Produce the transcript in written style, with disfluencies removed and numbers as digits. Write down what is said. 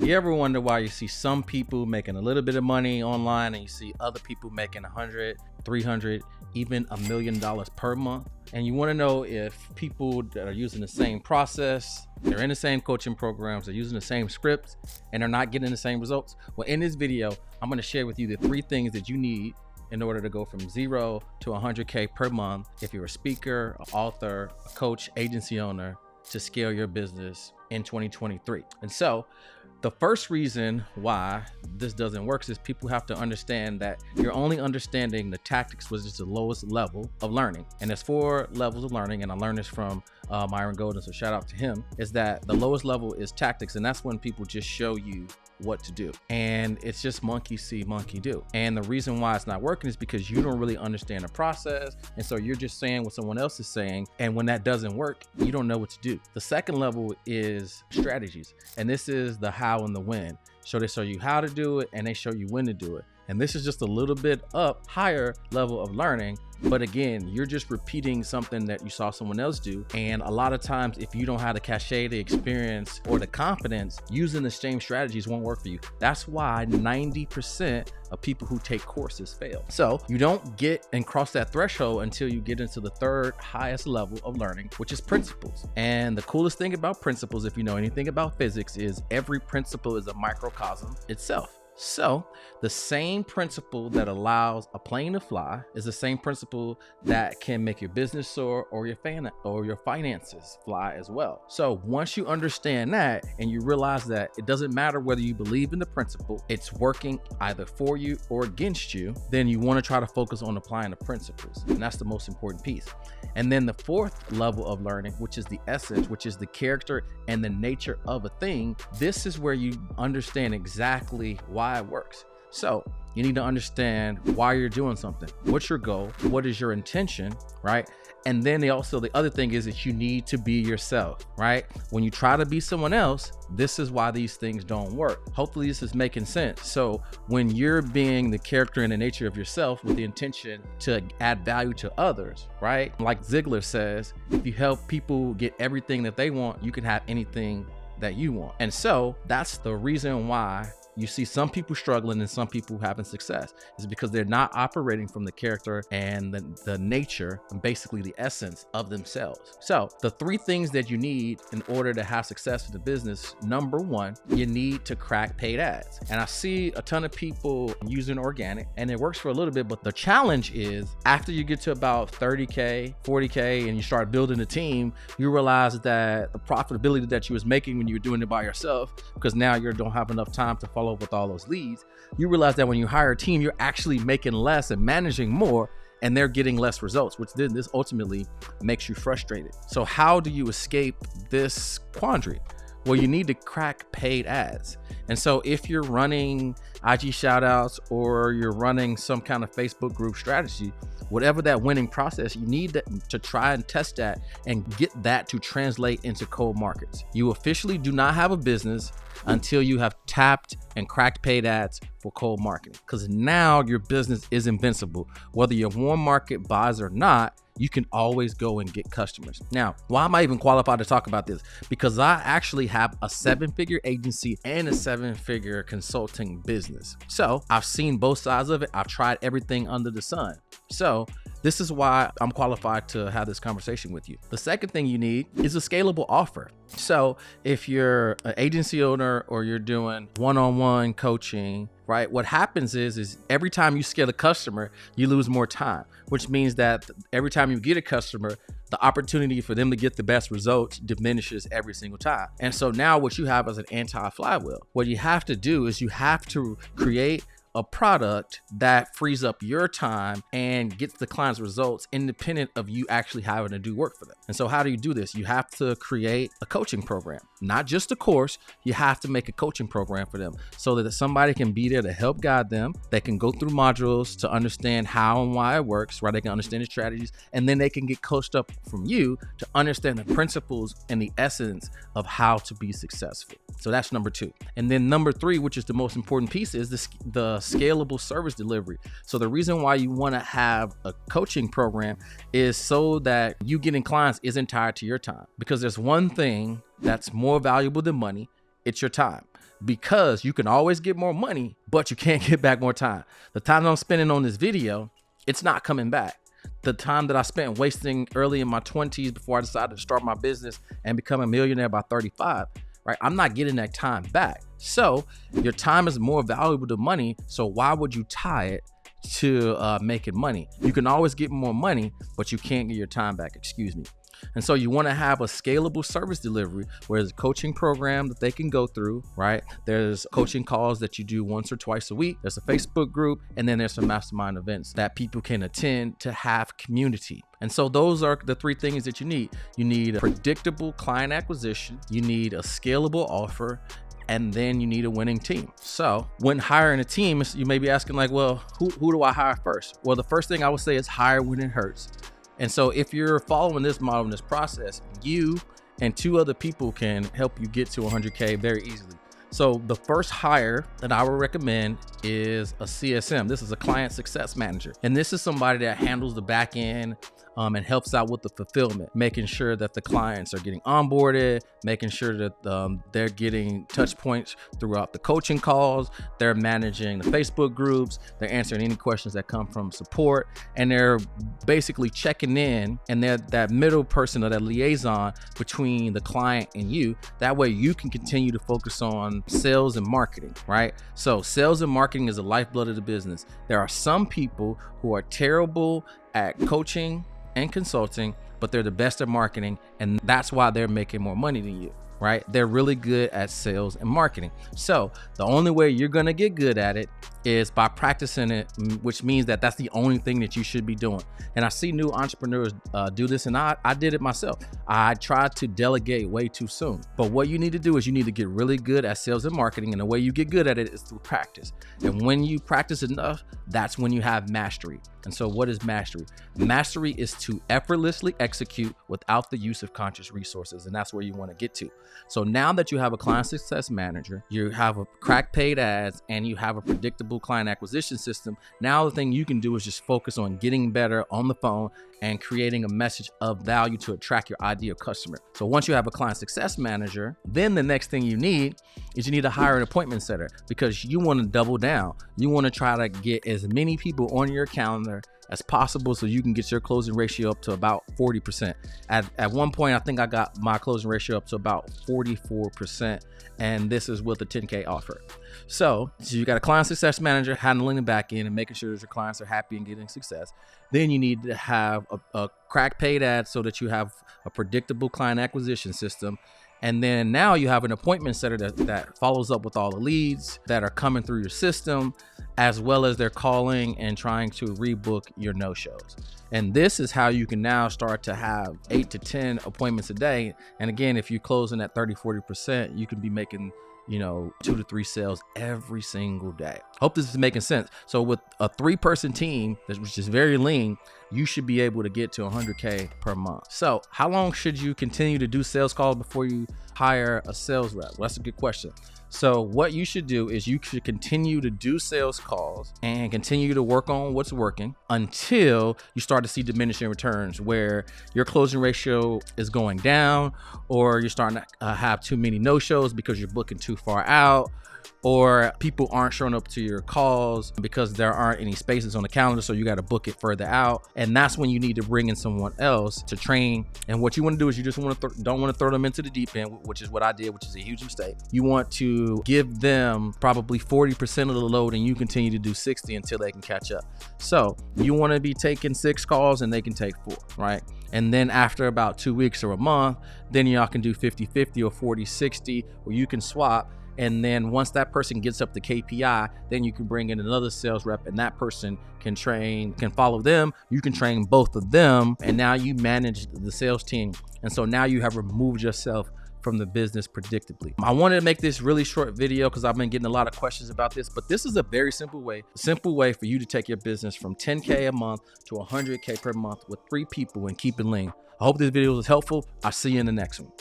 You ever wonder why you see some people making a little bit of money online and you see other people making 100, 300, even $1 million per month? And you want to know if people that are using the same process, they're in the same coaching programs, they're using the same scripts, and they're not getting the same results? Well, in this video, I'm going to share with you the 3 things that you need in order to go from 0 to 100K per month if you're a speaker, an author, a coach, agency owner, to scale your business in 2023. And so the first reason why this doesn't work is people have to understand that you're only understanding the tactics, which is the lowest level of learning. And there's 4 levels of learning, and I learned this from Myron Golden, so shout out to him, is that the lowest level is tactics, and that's when people just show you what to do. And it's just monkey see, monkey do. And the reason why it's not working is because you don't really understand the process. And so you're just saying what someone else is saying. And when that doesn't work, you don't know what to do. The second level is strategies. And this is the how and the when. So they show you how to do it and they show you when to do it. And this is just a little bit up higher level of learning. But again, you're just repeating something that you saw someone else do. And a lot of times, if you don't have the cachet, the experience, or the confidence, using the same strategies won't work for you. That's why 90% of people who take courses fail. So you don't get and cross that threshold until you get into the 3rd highest level of learning, which is principles. And the coolest thing about principles, if you know anything about physics, is every principle is a microcosm itself. So the same principle that allows a plane to fly is the same principle that can make your business soar or your finances fly as well. So once you understand that and you realize that it doesn't matter whether you believe in the principle, it's working either for you or against you, then you want to try to focus on applying the principles. And that's the most important piece. And then the 4th level of learning, which is the essence, which is the character and the nature of a thing. This is where you understand exactly why it works. So you need to understand why you're doing something. What's your goal? What is your intention, right? And then the other thing is that you need to be yourself, right? When you try to be someone else, this is why these things don't work. Hopefully this is making sense. So when you're being the character and the nature of yourself with the intention to add value to others, right? Like Ziegler says, if you help people get everything that they want, you can have anything that you want. And so that's the reason why you see some people struggling and some people having success, is because they're not operating from the character and the nature and basically the essence of themselves. So the 3 things that you need in order to have success in the business: number 1, you need to crack paid ads. And I see a ton of people using organic and it works for a little bit, but the challenge is after you get to about 30K, 40K, and you start building a team, you realize that the profitability that you was making when you were doing it by yourself, because now you don't have enough time to follow up with all those leads, you realize that when you hire a team, you're actually making less and managing more, and they're getting less results, which then this ultimately makes you frustrated. So how do you escape this quandary? Well, you need to crack paid ads. And so if you're running IG shoutouts or you're running some kind of Facebook group strategy, whatever that winning process, you need to try and test that and get that to translate into cold markets. You officially do not have a business until you have tapped and cracked paid ads for cold marketing, because now your business is invincible. Whether your warm market buys or not, you can always go and get customers. Now, why am I even qualified to talk about this? Because I actually have a 7-figure agency and a 7-figure consulting business. So I've seen both sides of it. I've tried everything under the sun. So this is why I'm qualified to have this conversation with you. The second thing you need is a scalable offer. So if you're an agency owner or you're doing one-on-one coaching, right? What happens is every time you scale a customer, you lose more time, which means that every time you get a customer, the opportunity for them to get the best results diminishes every single time. And so now what you have is an anti-flywheel. What you have to do is you have to create a product that frees up your time and gets the client's results independent of you actually having to do work for them. And so how do you do this? You have to create a coaching program, not just a course. You have to make a coaching program for them so that somebody can be there to help guide them. They can go through modules to understand how and why it works, right? They can understand the strategies, and then they can get coached up from you to understand the principles and the essence of how to be successful. So that's number 2. And then number 3, which is the most important piece, is the scalable service delivery. So the reason why you want to have a coaching program is so that you getting clients isn't tied to your time, because there's one thing that's more valuable than money. It's your time. because you can always get more money, but you can't get back more time. The time that I'm spending on this video, it's not coming back. The time that I spent wasting early in my 20s before I decided to start my business and become a millionaire by 35, right? I'm not getting that time back. So your time is more valuable than money. So why would you tie it to making money? You can always get more money, but you can't get your time back, excuse me. And so you want to have a scalable service delivery where there's a coaching program that they can go through, right? There's coaching calls that you do once or twice a week. There's a Facebook group, and then there's some mastermind events that people can attend to have community. And so those are the three things that you need. You need a predictable client acquisition, you need a scalable offer, and then you need a winning team. So when hiring a team, you may be asking like, well, who do I hire first? Well, the first thing I would say is hire when it hurts. And so if you're following this model in this process, you and 2 other people can help you get to 100K very easily. So the first hire that I would recommend is a CSM. This is a client success manager. And this is somebody that handles the back end and helps out with the fulfillment, making sure that the clients are getting onboarded, making sure that they're getting touch points throughout the coaching calls, they're managing the Facebook groups, they're answering any questions that come from support, and they're basically checking in, and they're that middle person or that liaison between the client and you. That way you can continue to focus on sales and marketing, right? So sales and marketing is the lifeblood of the business. There are some people who are terrible at coaching and consulting, but they're the best at marketing, and that's why they're making more money than you, right? They're really good at sales and marketing. So the only way you're gonna get good at it is by practicing it, which means that that's the only thing that you should be doing. And I see new entrepreneurs do this, and I did it myself. I tried to delegate way too soon. But what you need to do is you need to get really good at sales and marketing, and the way you get good at it is through practice. And when you practice enough, that's when you have mastery. And so what is mastery? Mastery is to effortlessly execute without the use of conscious resources, and that's where you want to get to. So now that you have a client success manager, you have a crack paid ads, and you have a predictable client acquisition system, now the thing you can do is just focus on getting better on the phone and creating a message of value to attract your ideal customer. So once you have a client success manager, then the next thing you need is you need to hire an appointment setter, because you want to double down. You want to try to get as many people on your calendar as possible so you can get your closing ratio up to about 40%. At one point, I think I got my closing ratio up to about 44%, and this is with a 10K offer. So you got a client success manager handling the back end and making sure that your clients are happy and getting success. Then you need to have a crack paid ad so that you have a predictable client acquisition system. And then now you have an appointment setter that follows up with all the leads that are coming through your system, as well as they're calling and trying to rebook your no-shows. And this is how you can now start to have 8 to 10 appointments a day. And again, if you're closing at 30-40%, you can be making 2 to 3 sales every single day. Hope this is making sense. So with a 3-person team, which is very lean, you should be able to get to 100K per month. So how long should you continue to do sales calls before you hire a sales rep? Well, that's a good question. So what you should do is you should continue to do sales calls and continue to work on what's working until you start to see diminishing returns, where your closing ratio is going down, or you're starting to have too many no-shows because you're booking too far out, or people aren't showing up to your calls because there aren't any spaces on the calendar, so you got to book it further out. And that's when you need to bring in someone else to train. And what you want to do is you just don't want to throw them into the deep end, which is what I did, which is a huge mistake. You want to give them probably 40% of the load, and you continue to do 60 until they can catch up. So you want to be taking 6 calls and they can take 4, right? And then after about 2 weeks or a month, then y'all can do 50-50 or 40-60, or you can swap. And then once that person gets up to KPI, then you can bring in another sales rep, and that person can follow them. You can train both of them, and now you manage the sales team. And so now you have removed yourself from the business predictably. I wanted to make this really short video because I've been getting a lot of questions about this, but this is a very simple way for you to take your business from 10K a month to 100K per month with 3 people and keep it lean. I hope this video was helpful. I'll see you in the next one.